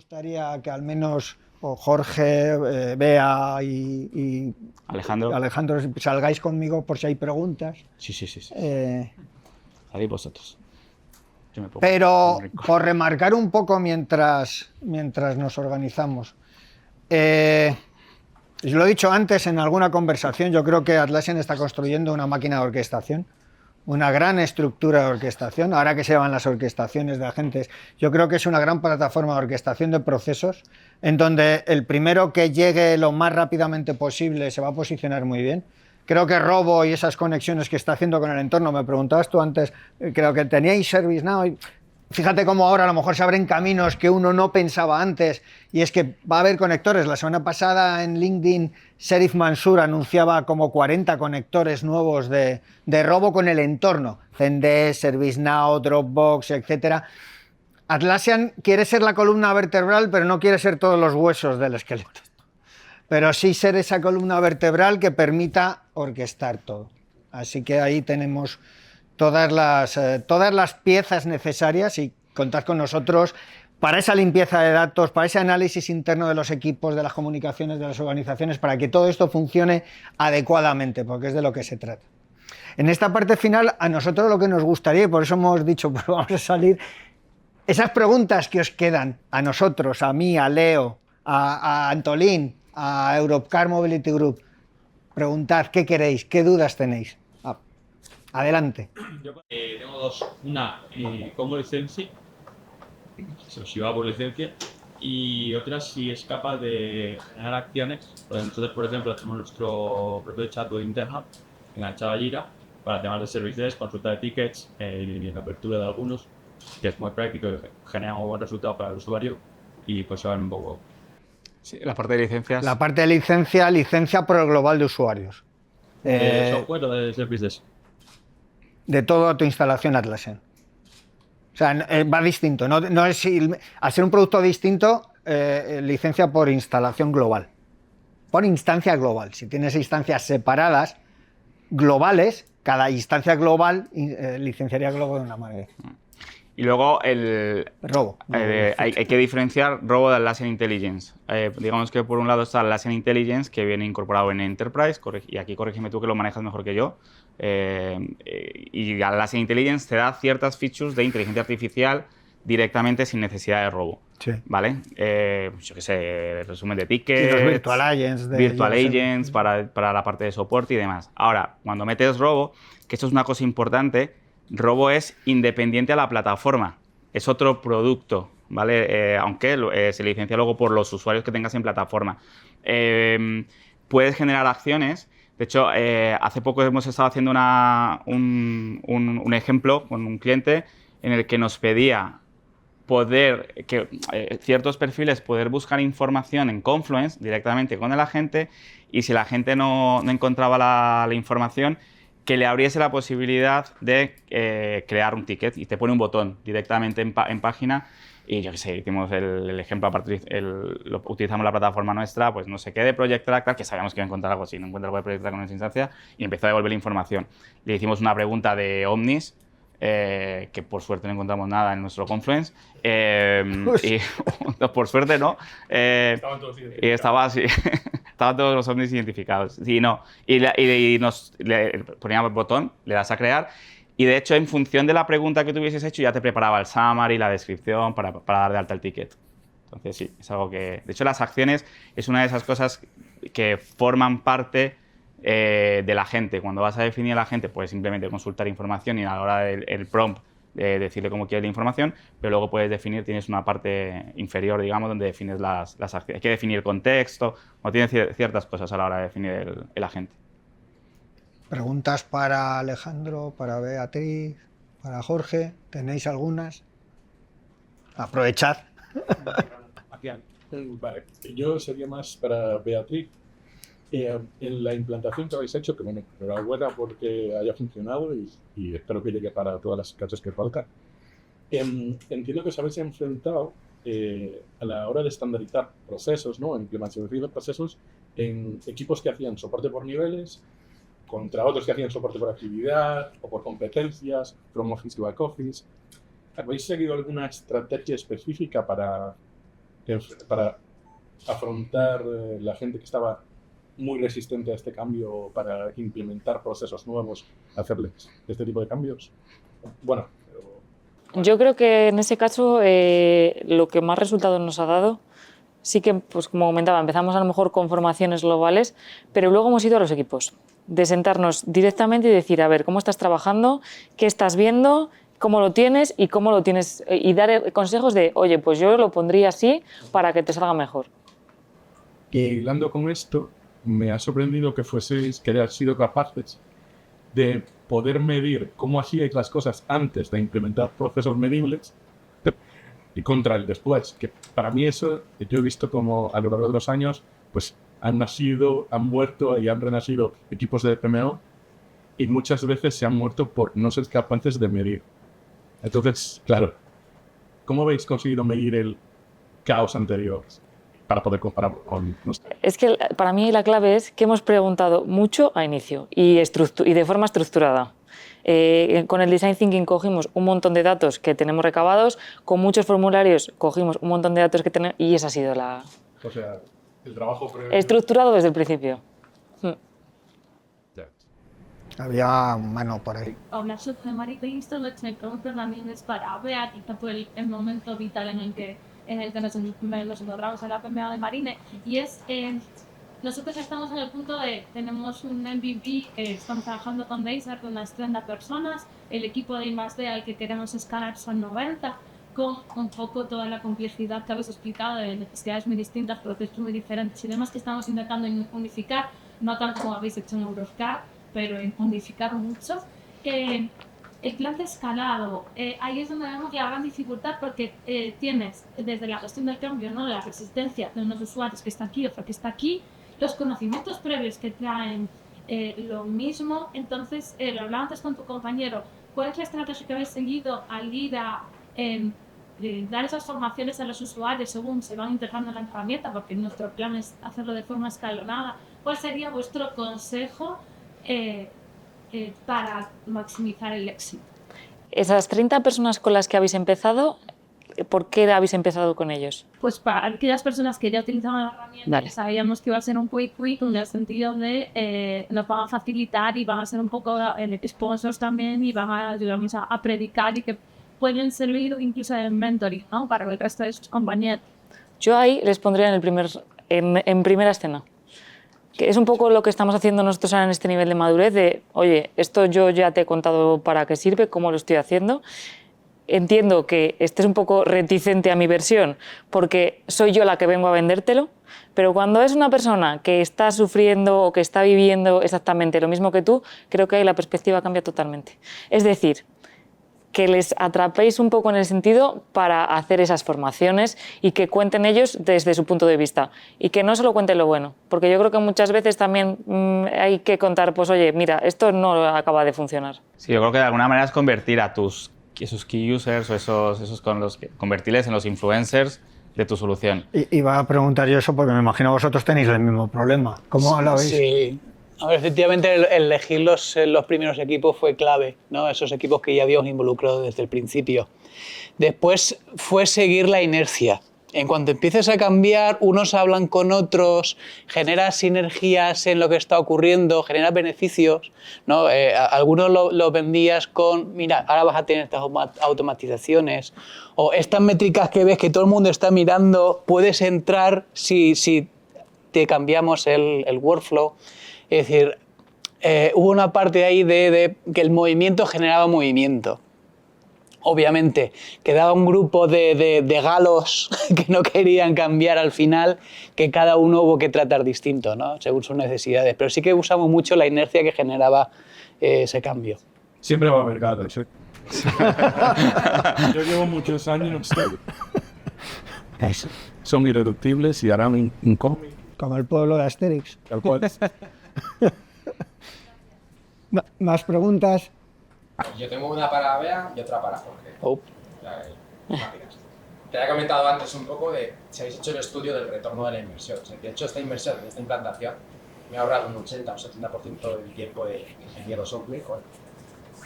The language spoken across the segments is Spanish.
gustaría que al menos o Jorge, Bea y Alejandro salgáis conmigo por si hay preguntas. Sí. Salid vosotros. Yo me pongo Pero por remarcar un poco mientras nos organizamos. Yo lo he dicho antes en alguna conversación, yo creo que Atlassian está construyendo una máquina de orquestación, una gran estructura de orquestación. Ahora que se llaman las orquestaciones de agentes, yo creo que es una gran plataforma de orquestación de procesos en donde el primero que llegue lo más rápidamente posible se va a posicionar muy bien. Creo que Robo y esas conexiones que está haciendo con el entorno, me preguntabas tú antes, creo que teníais ServiceNow. Fíjate cómo ahora a lo mejor se abren caminos que uno no pensaba antes, y es que va a haber conectores. La semana pasada en LinkedIn, Sheriff Mansour anunciaba como 40 conectores nuevos de Robo con el entorno. Zendesk, ServiceNow, Dropbox, etc. Atlassian quiere ser la columna vertebral, pero no quiere ser todos los huesos del esqueleto. Pero sí ser esa columna vertebral que permita orquestar todo. Así que ahí tenemos todas las piezas necesarias y contad con nosotros para esa limpieza de datos, para ese análisis interno de los equipos, de las comunicaciones, de las organizaciones, para que todo esto funcione adecuadamente, porque es de lo que se trata. En esta parte final, a nosotros lo que nos gustaría, y por eso hemos dicho, pues vamos a salir, esas preguntas que os quedan, a nosotros, a mí, a Leo, a Antolín, a Europcar Mobility Group, preguntad qué queréis, qué dudas tenéis. Adelante. Yo tengo dos. Una, como licencia, si va por licencia, y otra si es capaz de generar acciones. Entonces, por ejemplo, tenemos nuestro propio chatbot interno enganchado a Jira para temas de services, consulta de tickets y la apertura de algunos, que es muy práctico y genera un buen resultado para el usuario, y pues se van un poco. Sí, la parte de licencias. La parte de licencia por el global de usuarios. ¿De software o de services? De toda tu instalación Atlassian. O sea, va distinto. No es, al ser un producto distinto, licencia por instalación global. Por instancia global. Si tienes instancias separadas, globales, cada instancia global licenciaría Globo de una manera. Y luego Robo. Hay que diferenciar Robo de Atlassian Intelligence. Digamos que por un lado está Atlassian Intelligence, que viene incorporado en Enterprise, y aquí corrígeme tú que lo manejas mejor que yo. Y Atlassian Intelligence te da ciertas features de inteligencia artificial directamente sin necesidad de Robo. Sí. ¿Vale? Yo qué sé, resumen de tickets, sí, los virtual agents, agents para la parte de soporte y demás. Ahora, cuando metes Robo, que esto es una cosa importante, Robo es independiente a la plataforma, es otro producto, ¿vale? Aunque se licencia luego por los usuarios que tengas en plataforma. Puedes generar acciones. De hecho, hace poco hemos estado haciendo un ejemplo con un cliente en el que nos pedía ciertos perfiles poder buscar información en Confluence directamente con el agente, y si la gente no encontraba la información, que le abriese la posibilidad de crear un ticket, y te pone un botón directamente en página. Y yo qué sé, hicimos el ejemplo, aparte utilizamos la plataforma nuestra, pues no sé qué, de Project Track, que sabíamos que iba a encontrar algo así, no encuentra algo de Project Track en esa instancia, y empezó a devolver la información. Le hicimos una pregunta de Omnis, que por suerte no encontramos nada en nuestro Confluence, y por suerte no. Estaban todos identificados. Y estaba así. Estaban todos los ovnis identificados. Sí, no. Y le poníamos el botón, le das a crear, y de hecho, en función de la pregunta que tú hubieses hecho, ya te preparaba el summary, la descripción para dar de alta el ticket. Entonces, sí, es algo que... De hecho, las acciones es una de esas cosas que forman parte de la gente. Cuando vas a definir a la gente, puedes simplemente consultar información y a la hora del prompt decirle cómo quieres la información, pero luego puedes definir, tienes una parte inferior, digamos, donde defines las acciones. Hay que definir el contexto, o tienes ciertas cosas a la hora de definir el agente. Preguntas para Alejandro, para Beatriz, para Jorge. ¿Tenéis algunas? Aprovechad. Vale, yo sería más para Beatriz. En la implantación que habéis hecho, que bueno, enhorabuena porque haya funcionado y espero que llegue para todas las casas que faltan. Entiendo que os habéis enfrentado a la hora de estandarizar procesos, ¿no? Implementación de procesos en equipos que hacían soporte por niveles contra otros que hacían soporte por actividad o por competencias, front office y back office. ¿Habéis seguido alguna estrategia específica para para afrontar la gente que estaba muy resistente a este cambio, para implementar procesos nuevos, hacerles este tipo de cambios? Bueno, Yo creo que en ese caso lo que más resultados nos ha dado, sí que, pues como comentaba, empezamos a lo mejor con formaciones globales, pero luego hemos ido a los equipos, de sentarnos directamente y decir, a ver, ¿cómo estás trabajando? ¿Qué estás viendo? ¿Cómo lo tienes? Y cómo lo tienes, y dar consejos de, oye, pues yo lo pondría así para que te salga mejor. y hilando con esto, me ha sorprendido que hayas sido capaces de poder medir cómo hacíais las cosas antes de implementar procesos medibles y contra el después, que para mí eso, yo he visto como a lo largo de los años, pues han muerto y han renacido equipos de PMO, y muchas veces se han muerto por no ser capaces de medir. Entonces, claro, ¿cómo habéis conseguido medir el caos anterior para poder comparar con nosotros? Es que para mí la clave es que hemos preguntado mucho a inicio y de forma estructurada. Con el Design Thinking cogimos un montón de datos que tenemos recabados, con muchos formularios cogimos un montón de datos que tenemos y esa ha sido la... O sea, el trabajo previo... Estructurado desde el principio. Había mano por ahí. Hablar de Marina y esto lo que me pregunto también es para ver y fue el momento vital en el que nos encontramos en la PMA de Marine, y es nosotros estamos en el punto de tenemos un MVP que estamos trabajando con Razer con unas 30 personas, el equipo de I+D al que queremos escalar son 90, con un poco toda la complejidad que habéis explicado de necesidades muy distintas, procesos muy diferentes y demás que estamos intentando unificar, no tanto como habéis hecho en Euroscar, pero en unificar mucho. El plan de escalado, ahí es donde vemos la gran dificultad porque tienes desde la gestión del cambio, ¿no? La resistencia de unos usuarios que está aquí, otro que está aquí, los conocimientos previos que traen lo mismo. Entonces, lo hablaba antes con tu compañero, ¿cuál es la estrategia que habéis seguido al ir a dar esas formaciones a los usuarios según se van integrando en la herramienta? Porque nuestro plan es hacerlo de forma escalonada. ¿Cuál sería vuestro consejo para maximizar el éxito? Esas 30 personas con las que habéis empezado, ¿por qué habéis empezado con ellos? Pues para aquellas personas que ya utilizaban la herramienta, Vale. Sabíamos que iba a ser un quick en el sentido de nos van a facilitar y van a ser un poco sponsors también y van a ayudarnos a predicar y que pueden servir incluso de mentoring, ¿no? Para el resto de sus compañeros. Yo ahí les pondría en primera escena. Que es un poco lo que estamos haciendo nosotros ahora en este nivel de madurez de, oye, esto yo ya te he contado para qué sirve, cómo lo estoy haciendo. Entiendo que estés un poco reticente a mi versión porque soy yo la que vengo a vendértelo, pero cuando es una persona que está sufriendo o que está viviendo exactamente lo mismo que tú, creo que ahí la perspectiva cambia totalmente. Es decir, que les atrapéis un poco en el sentido para hacer esas formaciones y que cuenten ellos desde su punto de vista y que no solo cuenten lo bueno, porque yo creo que muchas veces también hay que contar, pues oye, mira, esto no acaba de funcionar. Sí, yo creo que de alguna manera es convertir a esos key users o esos con los que convertirles en los influencers de tu solución. Y iba a preguntar yo eso porque me imagino vosotros tenéis el mismo problema. ¿Cómo lo veis? Sí. A ver, efectivamente, elegir los primeros equipos fue clave, ¿no? Esos equipos que ya habíamos involucrado desde el principio. Después fue seguir la inercia. En cuanto empieces a cambiar, unos hablan con otros, generas sinergias en lo que está ocurriendo, generas beneficios, ¿no? Algunos lo vendías con, mira, ahora vas a tener estas automatizaciones, o estas métricas que ves que todo el mundo está mirando, puedes entrar si te cambiamos el workflow. Es decir, hubo una parte ahí de que el movimiento generaba movimiento. Obviamente, quedaba un grupo de galos que no querían cambiar al final, que cada uno hubo que tratar distinto, ¿no? Según sus necesidades. Pero sí que usamos mucho la inercia que generaba ese cambio. Siempre va a haber gatos. Yo llevo muchos años. Son irreductibles y harán un cómic. Como el pueblo de Asterix. Tal cual. ¿Más preguntas? Yo tengo una para Bea y otra para Jorge. Oh. Rápidas. Te había comentado antes un poco de si habéis hecho el estudio del retorno de la inversión. O sea, de hecho, esta inversión, esta implantación, me ha ahorrado un 80 o 70% del tiempo de ingeniero software.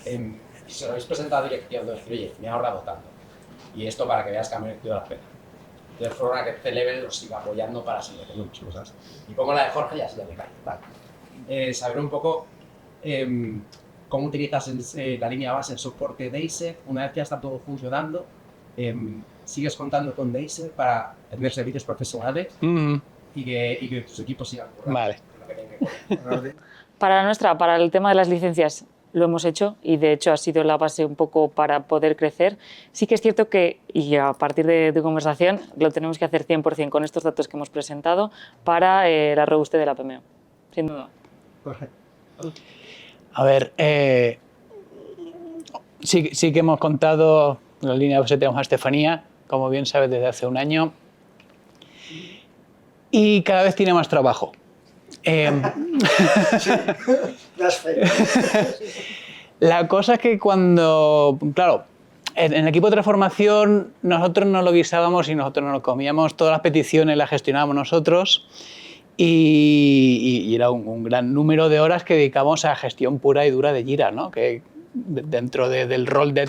Si se lo habéis presentado a dirección, de decir, oye, me ha ahorrado tanto. Y esto para que veas que ha merecido la pena. de forma que C-Level los siga apoyando para seguir haciendo muchas cosas. Y pongo la de Jorge y así ya me cae. Vale. Saber un poco cómo utilizas la línea base en soporte Deiser, una vez que ya está todo funcionando, sigues contando con Deiser para tener servicios profesionales y que tus equipos sigan currando. Vale. Para el tema de las licencias lo hemos hecho y de hecho ha sido la base un poco para poder crecer. Sí que es cierto que, y a partir de tu conversación, lo tenemos que hacer 100% con estos datos que hemos presentado para la robustez de la PMO, sin duda. A ver, sí que hemos contado, en la línea base tenemos a Estefanía, como bien sabes, desde hace un año, y cada vez tiene más trabajo. La cosa es que cuando, claro, en el equipo de transformación nosotros no lo guisábamos y nosotros no lo comíamos, todas las peticiones las gestionábamos nosotros y era un gran número de horas que dedicamos a gestión pura y dura de Jira, ¿no? Que dentro del rol de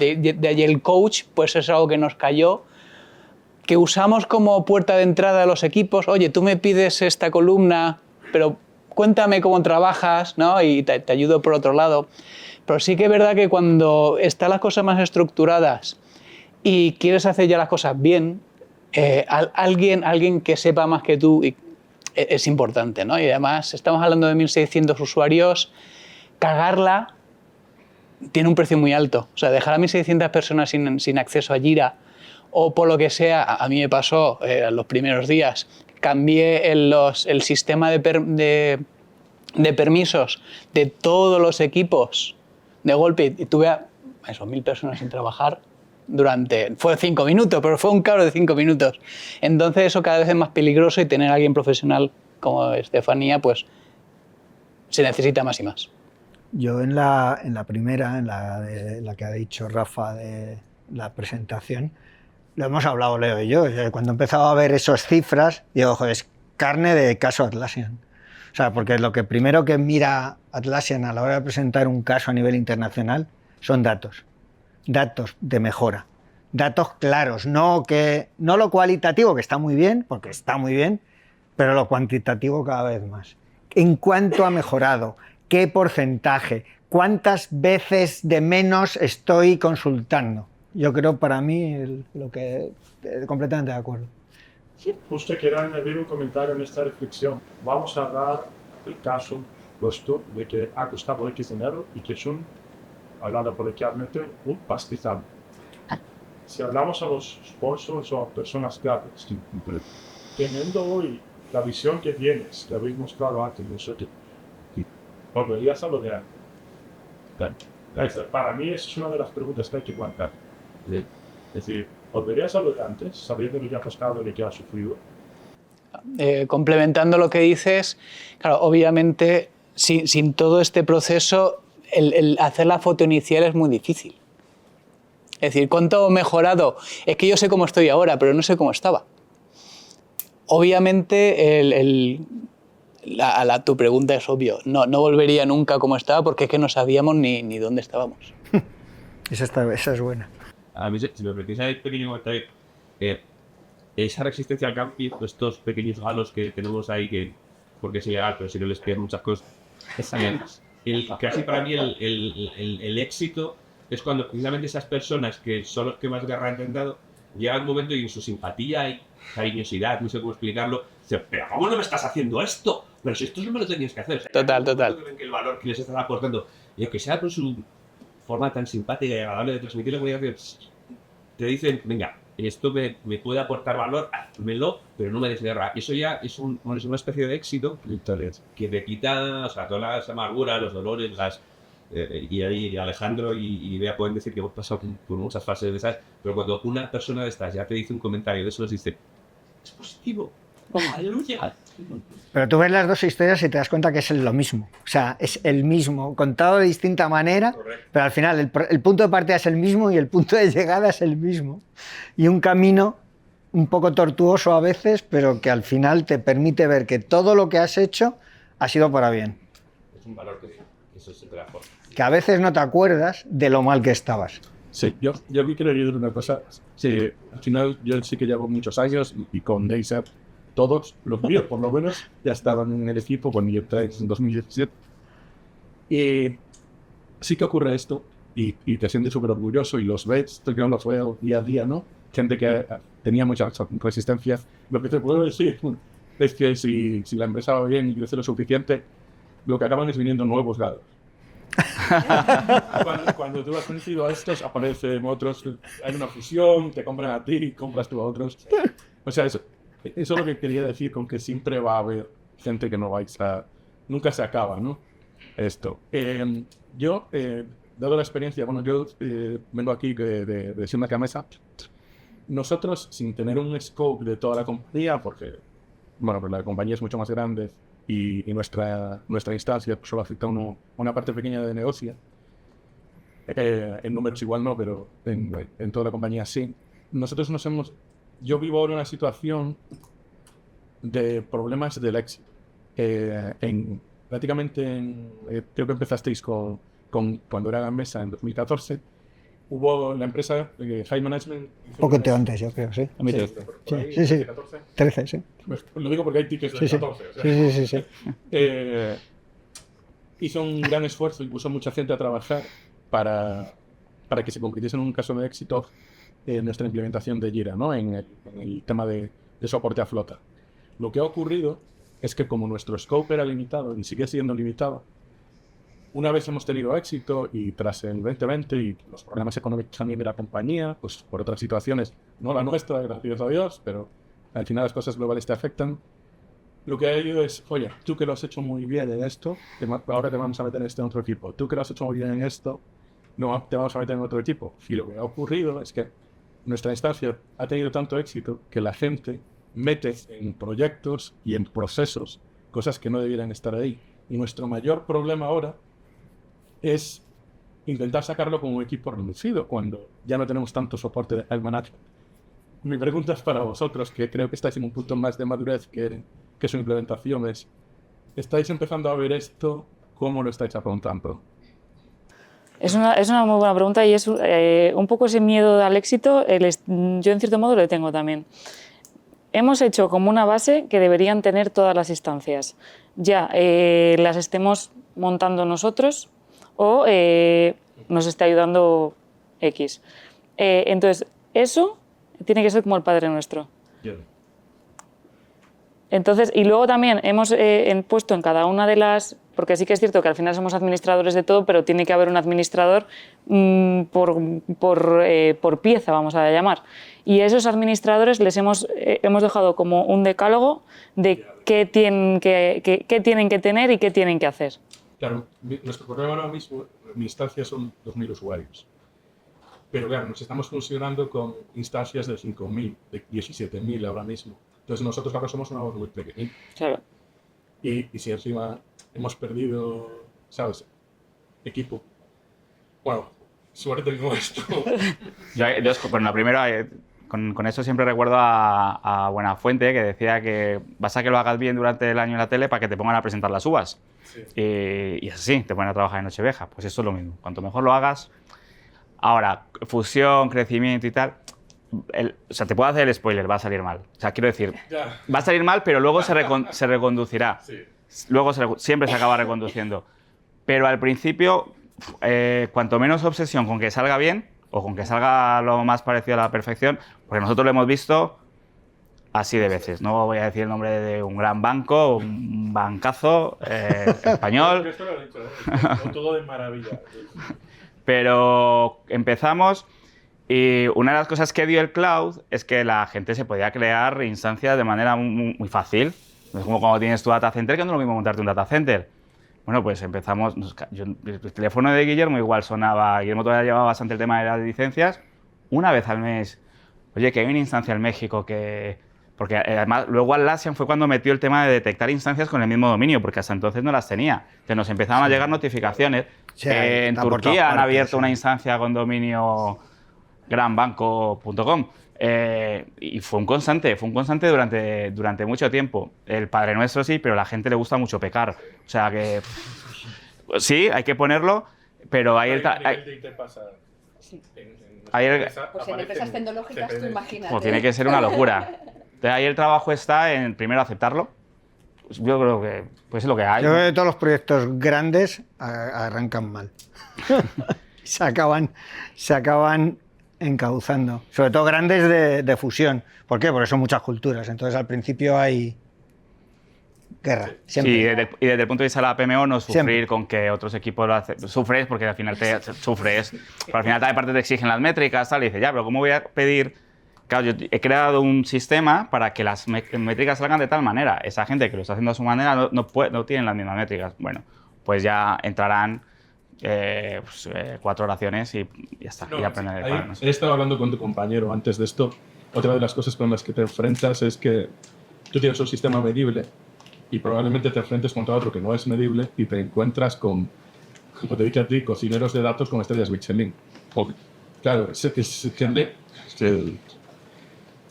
Agile Coach, pues es algo que nos cayó, que usamos como puerta de entrada a los equipos. Oye, tú me pides esta columna, pero cuéntame cómo trabajas, ¿no? Y te ayudo por otro lado. Pero sí que es verdad que cuando están las cosas más estructuradas y quieres hacer ya las cosas bien, alguien que sepa más que tú es importante, ¿no? Y además estamos hablando de 1.600 usuarios, cagarla tiene un precio muy alto. O sea, dejar a 1.600 personas sin acceso a Jira o por lo que sea, a mí me pasó en los primeros días, cambié el sistema de permisos de todos los equipos de golpe y tuve a esos 1.000 personas sin trabajar fue 5 minutos, pero fue un cabro de 5 minutos. Entonces eso cada vez es más peligroso y tener a alguien profesional como Estefanía, pues se necesita más y más. Yo en la primera, en la que ha dicho Rafa de la presentación, lo hemos hablado Leo y yo. Cuando he empezado a ver esas cifras, digo, joder, es carne de caso Atlassian. O sea, porque lo que primero que mira Atlassian a la hora de presentar un caso a nivel internacional son datos. Datos de mejora. Datos claros, no lo cualitativo, que está muy bien, porque está muy bien, pero lo cuantitativo cada vez más. ¿En cuánto ha mejorado? ¿Qué porcentaje? ¿Cuántas veces de menos estoy consultando? Yo creo, para mí, completamente de acuerdo. Justo quiero añadir un comentario en esta reflexión. Vamos a dar el caso puesto de que ha costado X dinero y que es hablando coloquialmente, un pastizal. Si hablamos a los sponsors o a personas claves, teniendo hoy la visión que tienes, que habéis mostrado antes, ¿volverías a lo de antes? Para mí, esa es una de las preguntas que hay que plantear. Es decir, ¿volverías a lo de antes, sabiendo lo que ha costado y lo que ha sufrido? Complementando lo que dices, claro, obviamente, sin todo este proceso, el hacer la foto inicial es muy difícil. Es decir, ¿cuánto he mejorado? Es que yo sé cómo estoy ahora, pero no sé cómo estaba. Obviamente, tu pregunta es obvio. No volvería nunca como estaba porque es que no sabíamos ni dónde estábamos. Esa es buena. A mí, si me permitís un pequeño comentario, esa resistencia al cambio, estos pequeños galos que tenemos ahí, porque es ilegal, pero si no les piden muchas cosas, casi para mí el éxito es cuando precisamente esas personas que son los que más guerra han intentado, llega un momento y en su simpatía y cariñosidad, no sé cómo explicarlo, dicen, pero ¿cómo no me estás haciendo esto? Pero si esto no me lo tenías que hacer. O sea, Total. Que el valor que les están aportando, y que sea por su forma tan simpática y agradable de transmitir la comunidad, te dicen, venga, esto me puede aportar valor, házmelo, pero no me des guerra. Eso ya es una especie de éxito que te quita, o sea, todas las amarguras, los dolores, y Alejandro y Bea pueden decir que hemos pasado por muchas fases de esas, pero cuando una persona de estas ya te dice un comentario de eso, les dice, es positivo, aleluya. Pero tú ves las dos historias y te das cuenta que es lo mismo. O sea, es el mismo, contado de distinta manera, correcto. Pero al final el punto de partida es el mismo y el punto de llegada es el mismo. Y un camino un poco tortuoso a veces, pero que al final te permite ver que todo lo que has hecho ha sido para bien. Es un valor que eso se te da por. Que a veces no te acuerdas de lo mal que estabas. Sí, yo aquí quiero decir una cosa. Sí, al final yo sí que llevo muchos años y con Deiser todos los míos, por lo menos, ya estaban en el equipo cuando yo entré en 2017. Y sí que ocurre esto y te sientes súper orgulloso y los ves, esto que no los veo día a día, ¿no? Gente que tenía mucha resistencia. Lo que te puedo decir es que si la empresa va bien y crece lo suficiente, lo que acaban es viniendo nuevos gatos. Cuando tú has vencido a estos, aparecen otros, hay una fusión, te compran a ti, compras tú a otros. O sea, eso es lo que quería decir con que siempre va a haber gente que no vais a... Nunca se acaba, ¿no? Esto. Yo, dado la experiencia, bueno, yo vengo aquí de Siemens Gamesa. Nosotros, sin tener un scope de toda la compañía, porque, bueno, pues la compañía es mucho más grande y nuestra instancia solo afecta a una parte pequeña de negocio. En números igual no, pero en toda la compañía sí. Nosotros yo vivo ahora una situación de problemas del éxito. Prácticamente, creo que empezasteis cuando era Gamesa en 2014, hubo la empresa High Management... Un poquito antes, yo creo, sí. Sí. 13, sí. Pues lo digo porque hay tickets de 14. O sea, Sí. Hizo un gran esfuerzo y puso mucha gente a trabajar para que se convirtiese en un caso de éxito nuestra implementación de Jira, ¿no? En el tema de soporte a flota. Lo que ha ocurrido es que como nuestro scope era limitado y sigue siendo limitado, una vez hemos tenido éxito y tras el 2020 y los problemas económicos a nivel de la compañía, pues por otras situaciones, no la nuestra, gracias a Dios, pero al final las cosas globales te afectan. Lo que ha ido es, oye, tú que lo has hecho muy bien en esto, ahora te vamos a meter en este otro equipo. Tú que lo has hecho muy bien en esto, no te vamos a meter en otro equipo. Y lo que ha ocurrido es que nuestra instancia ha tenido tanto éxito que la gente mete en proyectos y en procesos cosas que no debieran estar ahí. Y nuestro mayor problema ahora es intentar sacarlo como un equipo reducido cuando ya no tenemos tanto soporte al management. Mi pregunta es para vosotros, que creo que estáis en un punto más de madurez que su implementación es. ¿Estáis empezando a ver esto? ¿Cómo lo estáis afrontando? Es una muy buena pregunta y es un poco ese miedo al éxito, yo en cierto modo lo tengo también. Hemos hecho como una base que deberían tener todas las instancias. Ya las estemos montando nosotros o nos esté ayudando X. Entonces, eso tiene que ser como el Padre Nuestro. Entonces, y luego también hemos puesto en cada una de las... Porque sí que es cierto que al final somos administradores de todo, pero tiene que haber un administrador por pieza, vamos a llamar. Y a esos administradores les hemos dejado como un decálogo de qué tienen que tener y qué tienen que hacer. Claro, nuestro problema ahora mismo, mi instancia son 2.000 usuarios. Pero claro, nos estamos funcionando con instancias de 5.000, de 17.000 ahora mismo. Entonces nosotros ahora somos una voz muy pequeña. Claro. Y si encima hemos perdido, ¿sabes? Equipo. Bueno, suerte con esto. Bueno, primero, con eso siempre recuerdo a Buenafuente, que decía que basta que lo hagas bien durante el año en la tele para que te pongan a presentar las uvas. Sí. Y es así, te ponen a trabajar en Nochevieja. Pues eso es lo mismo. Cuanto mejor lo hagas... Ahora, fusión, crecimiento y tal... o sea, te puedo hacer el spoiler, va a salir mal. O sea, quiero decir, va a salir mal, pero luego se reconducirá. Sí. Luego siempre se acaba reconduciendo. Pero al principio, cuanto menos obsesión con que salga bien, o con que salga lo más parecido a la perfección, porque nosotros lo hemos visto así de veces. No voy a decir el nombre de un gran banco, un bancazo español. Esto lo he dicho, todo de maravilla. Pero empezamos... Y una de las cosas que dio el cloud es que la gente se podía crear instancias de manera muy fácil. No es como cuando tienes tu data center, que no es lo mismo montarte un data center. Bueno, pues empezamos... el teléfono de Guillermo igual sonaba... Guillermo todavía llevaba bastante el tema de las licencias. Una vez al mes. Oye, que hay una instancia en México que... Porque además, luego Atlassian fue cuando metió el tema de detectar instancias con el mismo dominio, porque hasta entonces no las tenía. Entonces nos empezaban a llegar notificaciones. Sí, en Turquía han abierto una instancia con dominio... granbanco.com y fue un constante durante mucho tiempo. El Padre Nuestro sí, pero a la gente le gusta mucho pecar. O sea que sí, hay que ponerlo, pero hay el... Sí. Ahí Pues en empresas tecnológicas, tú imagínate. pues tiene que ser una locura. Entonces, ahí el trabajo está en primero aceptarlo. Pues yo creo que pues es lo que hay. Yo creo que todos los proyectos grandes arrancan mal. se acaban encauzando. Sobre todo grandes de fusión. ¿Por qué? Porque son muchas culturas. Entonces al principio hay guerra. Siempre. Sí, y desde el punto de vista de la PMO, no sufrir Siempre. con que otros equipos lo hacen. Sufres porque al final te sufres. Pero al final también parte te exigen las métricas, tal, y dices, ya, pero ¿cómo voy a pedir? Claro, yo he creado un sistema para que las métricas salgan de tal manera. Esa gente que lo está haciendo a su manera no tienen las mismas métricas. Bueno, pues ya entrarán 4 oraciones y ya está. No, y aprenden ahí el he estado hablando con tu compañero antes de esto. Otra de las cosas con las que te enfrentas es que tú tienes un sistema medible y probablemente te enfrentes contra otro que no es medible y te encuentras con, como te dije a ti, cocineros de datos con estrellas Michelin. Claro,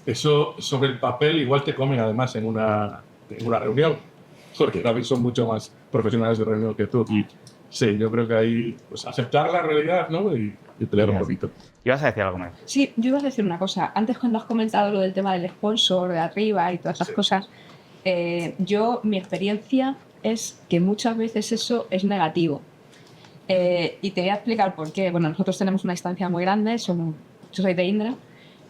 eso sobre el papel igual te comen además en una reunión, porque David son mucho más profesionales de reunión que tú. Y sí, yo creo que ahí pues, aceptar la realidad, ¿no? y pelear un poquito. ¿Ibas a decir algo más? Sí, yo iba a decir una cosa. Antes cuando has comentado lo del tema del sponsor de arriba y todas esas cosas, mi experiencia es que muchas veces eso es negativo. Y te voy a explicar por qué. Bueno, nosotros tenemos una instancia muy grande, yo soy de Indra,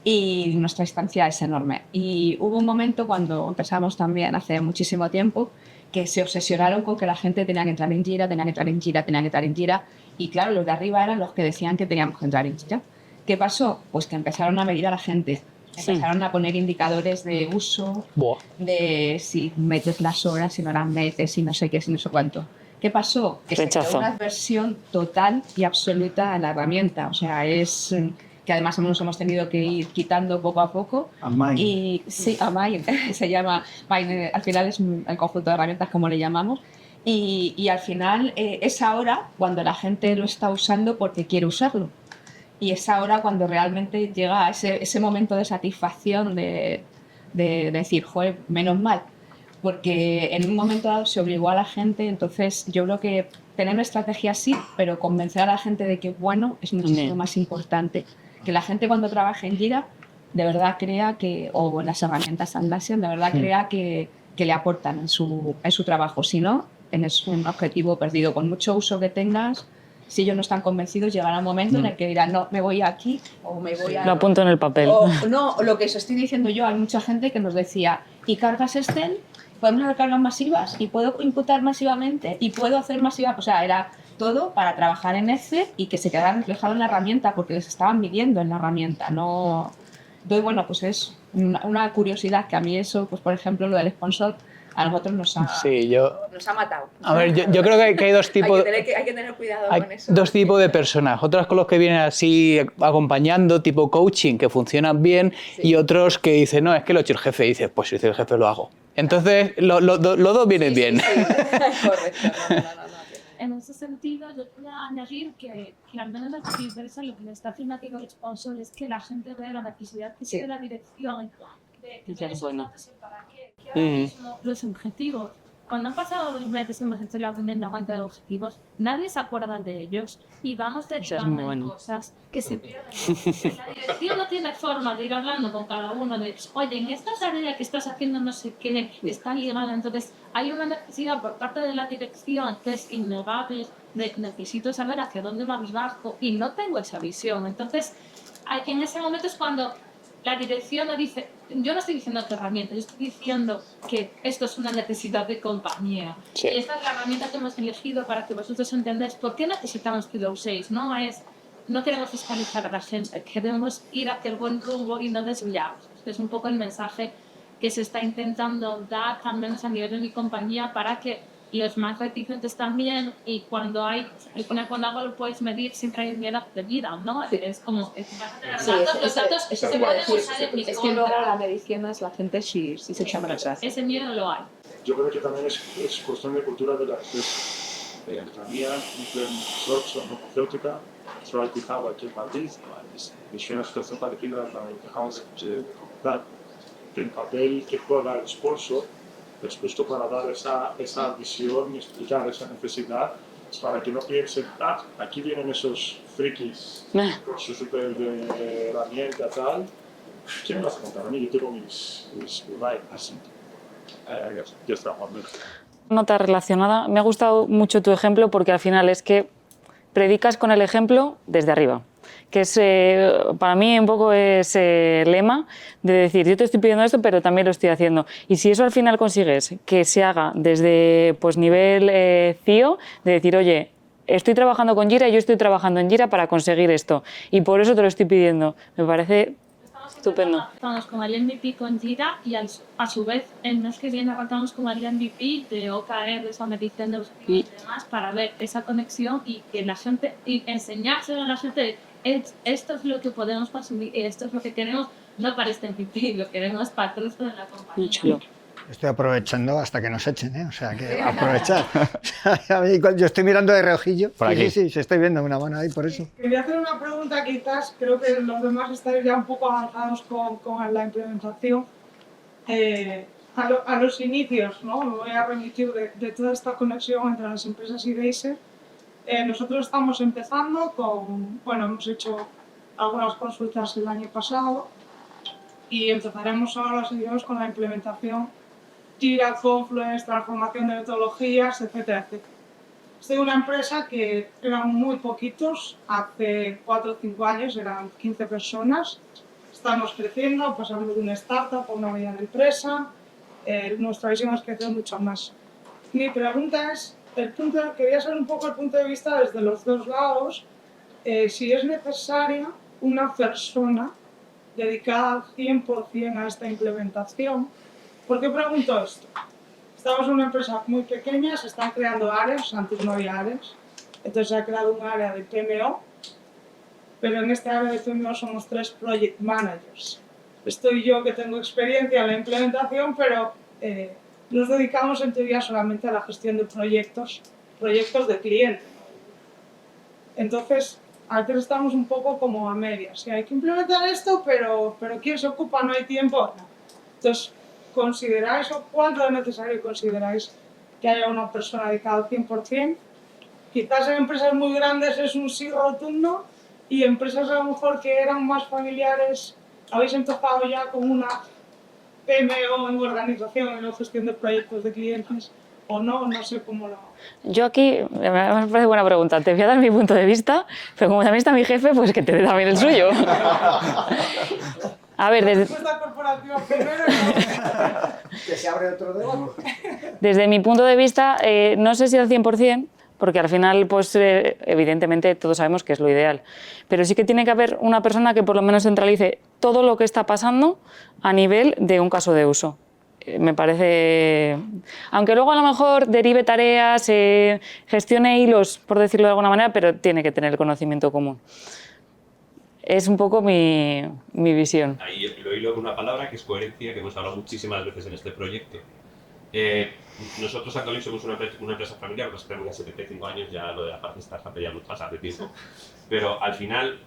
y nuestra instancia es enorme. Y hubo un momento cuando empezamos también hace muchísimo tiempo que se obsesionaron con que la gente tenía que entrar en Jira, tenía que entrar en Jira, tenía que entrar en Jira. Y claro, los de arriba eran los que decían que teníamos que entrar en Jira. ¿Qué pasó? Pues que empezaron a medir a la gente. Empezaron a poner indicadores de uso, de si metes las horas, si no las metes, si no sé qué, si no sé cuánto. ¿Qué pasó? Que se creó una adversión total y absoluta a la herramienta. O sea, es que además nos hemos tenido que ir quitando poco a poco. A Mine. Y sí, a Mine, se llama Mine, al final es el conjunto de herramientas como le llamamos. Y al final es ahora cuando la gente lo está usando porque quiere usarlo. Y es ahora cuando realmente llega ese momento de satisfacción de decir, joder, menos mal. Porque en un momento dado se obligó a la gente, entonces yo creo que tener una estrategia sí, pero convencer a la gente de que bueno es muchísimo más importante. Que la gente cuando trabaje en Jira de verdad crea que, o en las herramientas Atlassian, de verdad crea que le aportan en su trabajo. Si no, es un objetivo perdido. Con mucho uso que tengas, si ellos no están convencidos, llegará un momento en el que dirán, no, me voy aquí o me voy a... Lo apunto en el papel. O no, lo que os estoy diciendo yo, hay mucha gente que nos decía, ¿y cargas Excel? ¿Podemos hacer cargas masivas? ¿Y puedo imputar masivamente? ¿Y puedo hacer masivas? O sea, era todo para trabajar en Excel y que se quedara reflejado en la herramienta, porque les estaban midiendo en la herramienta, no... Entonces, bueno, pues es una curiosidad que a mí eso, pues por ejemplo, lo del sponsor, a nosotros nos ha matado. A ver, yo creo que hay dos tipos... hay que tener cuidado Hay con eso. dos tipos de personas. Otras con los que vienen así acompañando, tipo coaching, que funcionan bien, y otros que dicen, no, es que lo ha hecho el jefe. Y dices, pues si dice el jefe, lo hago. Entonces, los dos vienen bien. Correcto. En ese sentido, yo quería añadir que al menos la empresa lo que le está haciendo aquí con el sponsor es que la gente vea la necesidad que tiene la dirección de para qué ahora mismo los objetivos. Cuando han pasado 2 meses y hemos hecho la primera cuenta de objetivos, nadie se acuerda de ellos y vamos derivando en cosas que se pierden. La dirección no tiene forma de ir hablando con cada uno de, oye, en esta tarea que estás haciendo no sé qué, está ligada. Entonces, hay una necesidad por parte de la dirección que es innegable de necesito saber hacia dónde va mi barco y no tengo esa visión. Entonces, en ese momento es cuando la dirección no dice, yo no estoy diciendo que herramienta, yo estoy diciendo que esto es una necesidad de compañía. Sí. Y esta es la herramienta que hemos elegido para que vosotros entendáis por qué necesitamos que lo uséis. No queremos fiscalizar a la gente, queremos ir hacia el buen rumbo y no desviarnos. Este es un poco el mensaje que se está intentando dar también a nivel de mi compañía para que los más reticentes también, y cuando hay agua lo puedes medir, siempre hay miedo de vida, ¿no? Es como, los datos eso se pueden usar en mi es que luego la medición es la gente si se echa para atrás. Ese miedo lo hay. Yo creo que también es cuestión de cultura de la empresa. La mía, farmacéutica, trabajaba aquí en Madrid, es una situación parecida a la que acabamos de dar. El papel que juega el sponsor es justo para dar esa visión y explicar esa necesidad para que no piensen, aquí vienen esos frikis con su super herramienta tal. ¿Qué me vas a contar a mí? Yo tengo mis así. Ya está, Juan. Nota relacionada. Me ha gustado mucho tu ejemplo porque al final es que predicas con el ejemplo desde arriba, que es para mí un poco es lema de decir yo te estoy pidiendo esto pero también lo estoy haciendo, y si eso al final consigues que se haga desde pues nivel CEO, de decir oye, estoy trabajando con Jira y yo estoy trabajando en Jira para conseguir esto y por eso te lo estoy pidiendo, me parece estupendo. Estamos con el MVP con Jira y a su vez el mes que viene arrancamos con el MVP de OKR, de esa medición de los equipos y demás, para ver esa conexión y que la gente, y enseñárselo a la gente, esto es lo que podemos consumir y esto es lo que queremos, no para este MVP, lo queremos para el resto de la compañía. Muy chulo. Estoy aprovechando hasta que nos echen, ¿eh? O sea, que aprovechar. Yo estoy mirando de reojillo. Por aquí. Sí, se estoy viendo una mano ahí, por eso. Quería hacer una pregunta, quizás, creo que los demás estáis ya un poco avanzados con la implementación. A los inicios, ¿no? Me voy a remitir de toda esta conexión entre las empresas y Deiser. Nosotros estamos empezando hemos hecho algunas consultas el año pasado y empezaremos ahora, seguiremos con la implementación Jira, Confluence, transformación de metodologías, etcétera, etcétera. Soy una empresa que eran muy poquitos, hace 4 o 5 años eran 15 personas. Estamos creciendo, pasamos de una startup a una mediana empresa. Nuestra visión es crecer mucho más. Mi pregunta es, quería saber un poco el punto de vista desde los dos lados, si es necesaria una persona dedicada al 100% a esta implementación. ¿Por qué pregunto esto? Estamos en una empresa muy pequeña, se están creando áreas, antes no había áreas, entonces se ha creado un área de PMO, pero en este área de PMO somos 3 project managers. Estoy yo que tengo experiencia en la implementación, pero nos dedicamos en teoría solamente a la gestión de proyectos de cliente. Entonces, a veces estamos un poco como a medias. Sí, hay que implementar esto, pero ¿quién se ocupa? No hay tiempo. Entonces, ¿consideráis o cuánto es necesario consideráis que haya una persona dedicada al 100%? Quizás en empresas muy grandes es un sí rotundo y empresas a lo mejor que eran más familiares, habéis empezado ya con una PMO en organización, en la gestión de proyectos de clientes, o no sé cómo lo... Yo aquí, me parece buena pregunta, te voy a dar mi punto de vista, pero como también está mi jefe, pues que te dé también el suyo. A ver, Que se abre otro debate. Desde mi punto de vista, no sé si al 100%, porque al final, pues evidentemente todos sabemos que es lo ideal, pero sí que tiene que haber una persona que por lo menos centralice todo lo que está pasando a nivel de un caso de uso. Me parece, aunque luego a lo mejor derive tareas, gestione hilos, por decirlo de alguna manera, pero tiene que tener el conocimiento común. Es un poco mi visión. Ahí lo hilo con una palabra que es coherencia, que hemos hablado muchísimas veces en este proyecto. Nosotros actualmente somos una empresa familiar, nos tenemos ya 75 años, ya lo de la parte startup ya nos pasa de tiempo. Pero al final,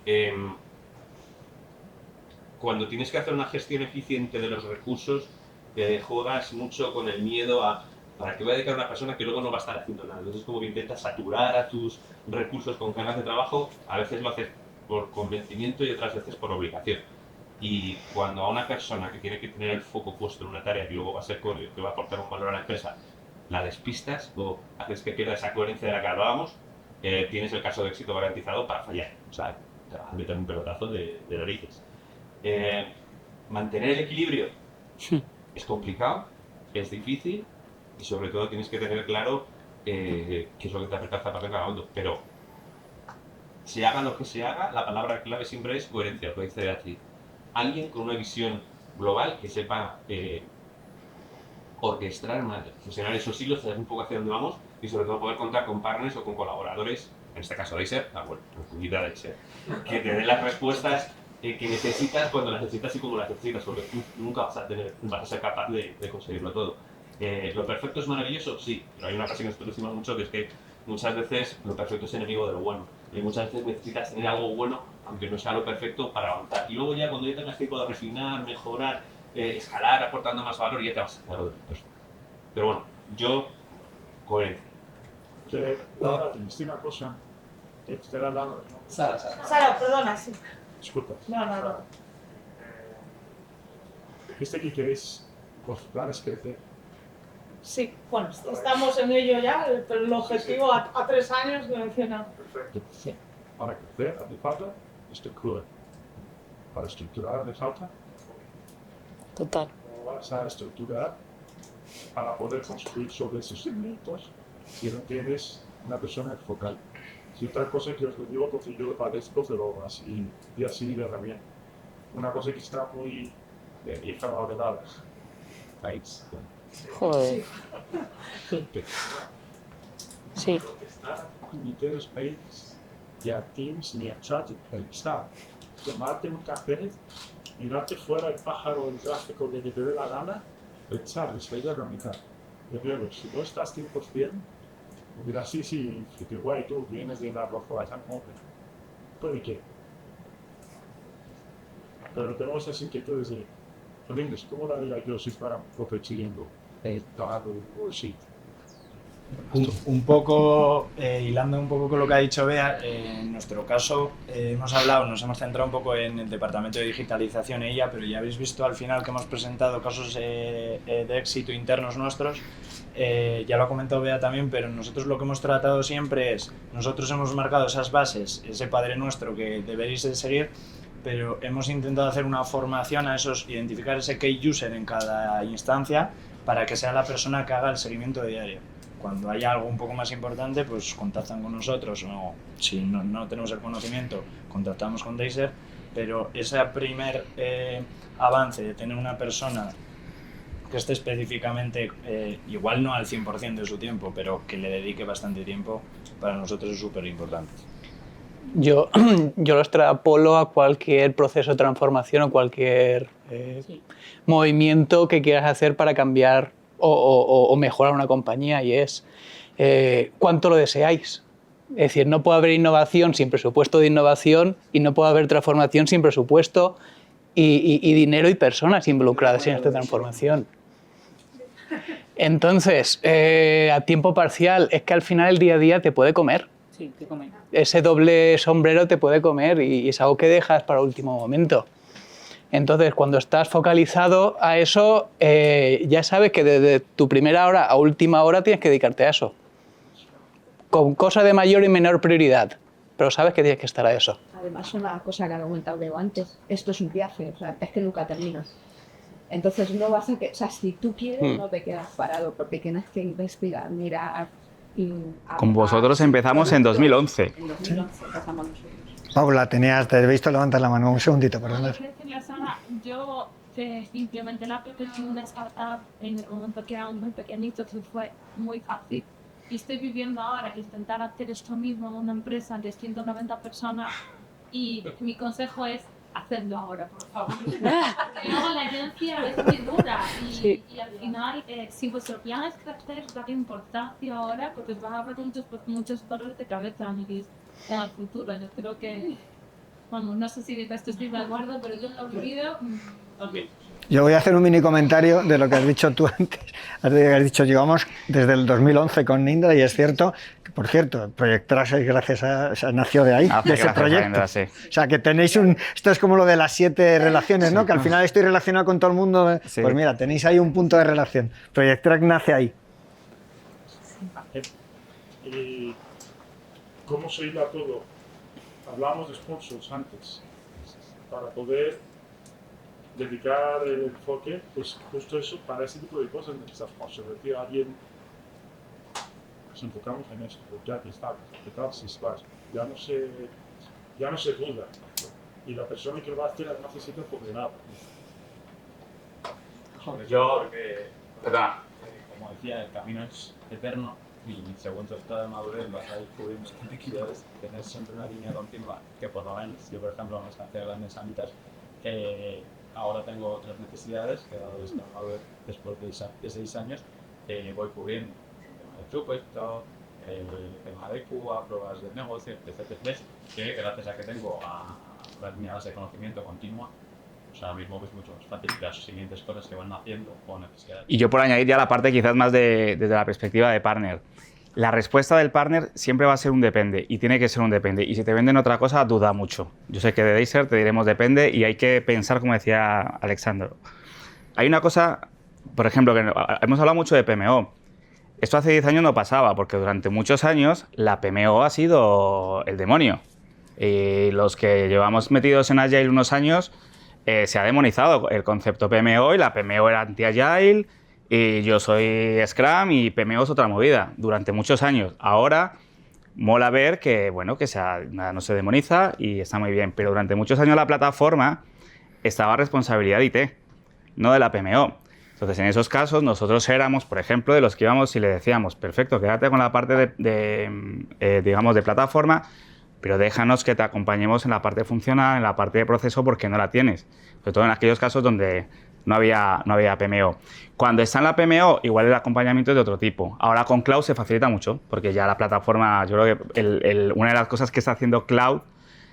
cuando tienes que hacer una gestión eficiente de los recursos, juegas mucho con el miedo a ¿para qué voy a dedicar a una persona que luego no va a estar haciendo nada? Entonces como que intentas saturar a tus recursos con cargas de trabajo, a veces lo haces por convencimiento y otras veces por obligación. Y cuando a una persona que tiene que tener el foco puesto en una tarea que luego va a ser que va a aportar un valor a la empresa, la despistas o haces que pierda esa coherencia de la que hablábamos, tienes el caso de éxito garantizado para fallar. O sea, te vas a meter un pelotazo de narices. Mantener el equilibrio es complicado, es difícil y sobre todo tienes que tener claro qué es lo que te apetece para hacer cada uno. Pero se haga lo que se haga, la palabra clave siempre es coherencia, lo que dice Beatriz. Alguien con una visión global que sepa orquestar, fusionar esos hilos, saber un poco hacia dónde vamos y sobre todo poder contar con partners o con colaboradores, en este caso Deiser, Deiser, que te den las respuestas que necesitas cuando las necesitas y como las necesitas, porque tú nunca vas a ser capaz de conseguirlo todo. ¿Lo perfecto es maravilloso? Sí, pero hay una frase que nosotros decimos mucho que es que muchas veces lo perfecto es enemigo de lo bueno. Y muchas veces necesitas tener algo bueno, aunque no sea lo perfecto, para avanzar. Y luego ya cuando ya tengas tiempo de refinar, mejorar, escalar, aportando más valor, ya te vas a hacer algo de perfecto. Pero bueno, yo, coherencia. Que ahora te decía una cosa que te era dando. Sara, perdona, sí. Disculpa. No. Viste que queréis los planes crecer. Sí, bueno, estamos en ello ya, pero el objetivo a 3 años no mencionado. Perfecto. Para crecer hace falta estructura. Para estructurar hace falta. Total. Vas a estructurar para poder construir sobre esos cimientos si no tienes una persona focal. Y otra cosa que os lo digo porque yo lo padezco, pero así de bien. Una cosa que está muy infravalorada. País. Joder. Sí. Ni tienes países, ni a Teams, ni a chat, está. Tomarte un café, mirarte fuera el pájaro, el tráfico que te dé la gana, echar, despegar la mitad. De nuevo, si no estás 100%, mira, sí, que guay, tú vienes de la roja, ya no, puede que. Pero tenemos esas inquietudes de, Domingos, ¿cómo la haría yo si fuera un profe chileno? Sí. Un poco, hilando un poco con lo que ha dicho Bea, en nuestro caso nos hemos centrado un poco en el departamento de digitalización ella, pero ya habéis visto al final que hemos presentado casos de éxito internos nuestros, ya lo ha comentado Bea también, pero nosotros lo que hemos tratado siempre es, nosotros hemos marcado esas bases, ese Padre Nuestro que deberéis de seguir, pero hemos intentado hacer una formación a esos, identificar ese key user en cada instancia para que sea la persona que haga el seguimiento diario. Cuando haya algo un poco más importante, pues contactan con nosotros, o si no tenemos el conocimiento, contactamos con Deiser, pero ese primer avance de tener una persona que esté específicamente, igual no al 100% de su tiempo, pero que le dedique bastante tiempo, para nosotros es súper importante. Yo lo extrapolo a cualquier proceso de transformación o cualquier movimiento que quieras hacer para cambiar o mejorar una compañía, y es cuánto lo deseáis. Es decir, no puede haber innovación sin presupuesto de innovación y no puede haber transformación sin presupuesto y dinero y personas involucradas en esta transformación. Entonces, a tiempo parcial, es que al final el día a día te puede comer. Sí, te come. Ese doble sombrero te puede comer y es algo que dejas para último momento. Entonces, cuando estás focalizado a eso, ya sabes que desde tu primera hora a última hora tienes que dedicarte a eso. Con cosas de mayor y menor prioridad, pero sabes que tienes que estar a eso. Además, una cosa que ha comentado Leo antes, esto es un viaje, o sea, es que nunca terminas. Entonces, no vas a que, o sea, si tú quieres, no te quedas parado, porque tienes que investigar, mirar. Con vosotros empezamos en 2011. En 2011 empezamos nosotros. Paula, te he visto levantar la mano un segundito, perdón. Yo implementé la app en una startup en el momento que era muy pequeñito, que fue muy fácil. Y estoy viviendo ahora intentar hacer esto mismo en una empresa de 190 personas y mi consejo es hacerlo ahora, por favor. Porque luego la herencia es muy dura y al final, si vuestro plan es crecer, darle importancia ahora, porque os van a haber muchos dolores de cabeza en el futuro. Yo creo que, vamos, no sé si esto estoy de acuerdo, pero yo lo he vivido también. Yo voy a hacer un mini comentario de lo que has dicho tú antes. Has dicho, llevamos desde el 2011 con Indra y es cierto, que, por cierto, Project Trace gracias a, o sea, nació de ahí, de ese proyecto. Indra, sí. O sea, que tenéis esto es como lo de las 7 relaciones, ¿no? Que al final estoy relacionado con todo el mundo. Sí. Pues mira, tenéis ahí un punto de relación. Project Track nace ahí. ¿Y cómo se hila todo? Hablamos de sponsors antes. Para poder dedicar el enfoque, pues justo eso, para ese tipo de cosas necesitas sponsors. Es decir, alguien, nos enfocamos en eso, ya que está, que tal, si estás, ya no se duda. Y la persona que lo va a hacer no necesita condenar. Yo, perdona, como decía, el camino es eterno y según tu estado de madurez vas a ir cubriendo estas necesidades, tener siempre una línea continua que por lo menos, yo por ejemplo, me hace grandes ámbitos, ahora tengo otras necesidades que dado esta madurez después de 6 años, voy cubriendo el tema de presupuesto, el tema de Cuba, pruebas de negocio, etc. Que gracias a que tengo mi base de conocimiento continua, pues ahora mismo es mucho más fácil las siguientes cosas que van haciendo o necesidades. Y yo por añadir ya la parte quizás más desde la perspectiva de partner. La respuesta del partner siempre va a ser un depende y tiene que ser un depende. Y si te venden otra cosa, duda mucho. Yo sé que de Deiser te diremos depende y hay que pensar, como decía Alexandro. Hay una cosa, por ejemplo, que hemos hablado mucho de PMO. Esto hace 10 años no pasaba, porque durante muchos años la PMO ha sido el demonio. Y los que llevamos metidos en Agile unos años, se ha demonizado el concepto PMO y la PMO era anti-Agile y yo soy Scrum y PMO es otra movida durante muchos años. Ahora mola ver que, bueno, que no se demoniza y está muy bien, pero durante muchos años la plataforma estaba a responsabilidad de IT, no de la PMO. Entonces, en esos casos, nosotros éramos, por ejemplo, de los que íbamos y le decíamos, perfecto, quédate con la parte digamos, de plataforma, pero déjanos que te acompañemos en la parte funcional, en la parte de proceso, porque no la tienes. Sobre todo en aquellos casos donde no había PMO. Cuando está en la PMO, igual el acompañamiento es de otro tipo. Ahora con Cloud se facilita mucho, porque ya la plataforma, yo creo que una de las cosas que está haciendo Cloud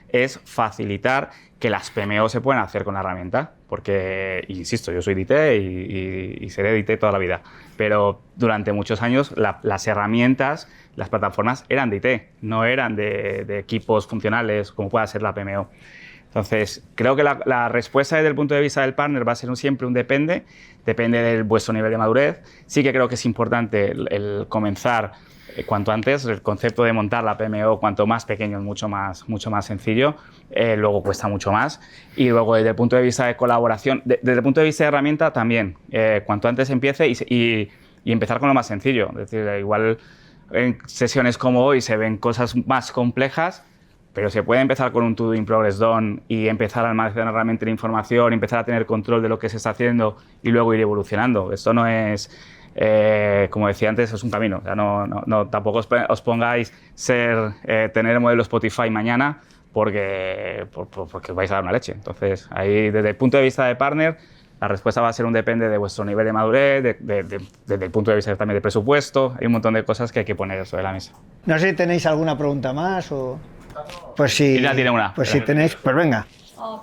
es facilitar que las PMO se puedan hacer con la herramienta, porque, insisto, yo soy de IT y seré de IT toda la vida, pero durante muchos años las herramientas, las plataformas eran de IT, no eran de equipos funcionales como pueda ser la PMO. Entonces, creo que la respuesta desde el punto de vista del partner va a ser siempre un depende de vuestro nivel de madurez. Sí que creo que es importante el comenzar cuanto antes. El concepto de montar la PMO cuanto más pequeño es mucho más sencillo, luego cuesta mucho más. Y luego desde el punto de vista de colaboración, desde el punto de vista de herramienta también, cuanto antes empiece y empezar con lo más sencillo. Es decir, igual en sesiones como hoy se ven cosas más complejas, pero se puede empezar con un to do in progress done y empezar a almacenar realmente la información, empezar a tener control de lo que se está haciendo y luego ir evolucionando. Esto no es, como decía antes, es un camino. O sea, no, tampoco os pongáis tener el modelo Spotify mañana porque os vais a dar una leche. Entonces, ahí desde el punto de vista de partner, la respuesta va a ser un depende de vuestro nivel de madurez, desde el punto de vista también de presupuesto. Hay un montón de cosas que hay que poner sobre la mesa. No sé si tenéis alguna pregunta más o... Pues si, ya tiene una. Pues si tenéis, pues venga.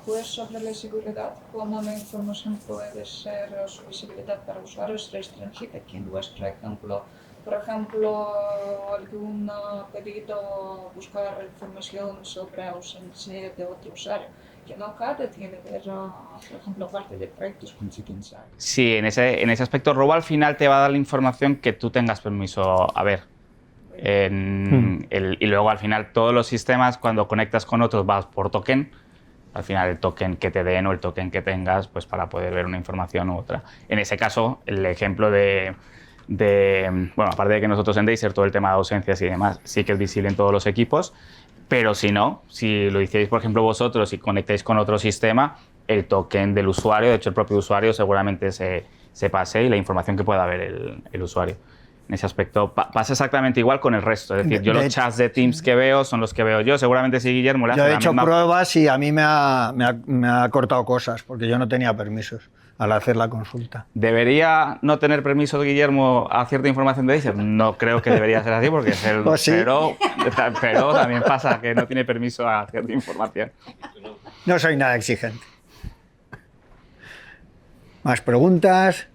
Pues sobre la seguridad, ¿cómo la información puede ser su visibilidad para usuarios restringida aquí en vuestro ejemplo? Por ejemplo, algún pedido buscar información sobre ausencia de otro usuario, que no cada tiene que ver, por ejemplo, parte de proyectos con Sequencer. Sí, en ese aspecto, Robo al final te va a dar la información que tú tengas permiso a ver. Y luego al final todos los sistemas, cuando conectas con otros, vas por token. Al final el token que te den o el token que tengas, pues para poder ver una información u otra. En ese caso, el ejemplo bueno, aparte de que nosotros en Deiser todo el tema de ausencias y demás sí que es visible en todos los equipos, pero si no, si lo hicierais por ejemplo vosotros y conectáis con otro sistema, el token del usuario, de hecho el propio usuario seguramente se pase y la información que pueda ver el usuario. En ese aspecto pasa exactamente igual con el resto. Es decir, yo los chats de Teams que veo son los que veo yo. Seguramente si Guillermo le hace Yo he la hecho misma... pruebas y a mí me ha cortado cosas porque yo no tenía permisos al hacer la consulta. ¿Debería no tener permiso Guillermo a cierta información de Deiser? No creo que debería ser así porque es el... Pues sí. pero también pasa que no tiene permiso a cierta información. No soy nada exigente. ¿Más preguntas?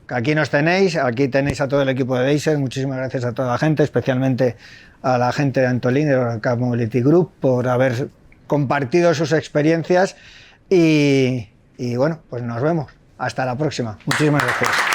Aquí nos tenéis, aquí tenéis a todo el equipo de Deiser. Muchísimas gracias a toda la gente, especialmente a la gente de Antolín y de Oracle Mobility Group por haber compartido sus experiencias y bueno, pues nos vemos. Hasta la próxima. Muchísimas gracias.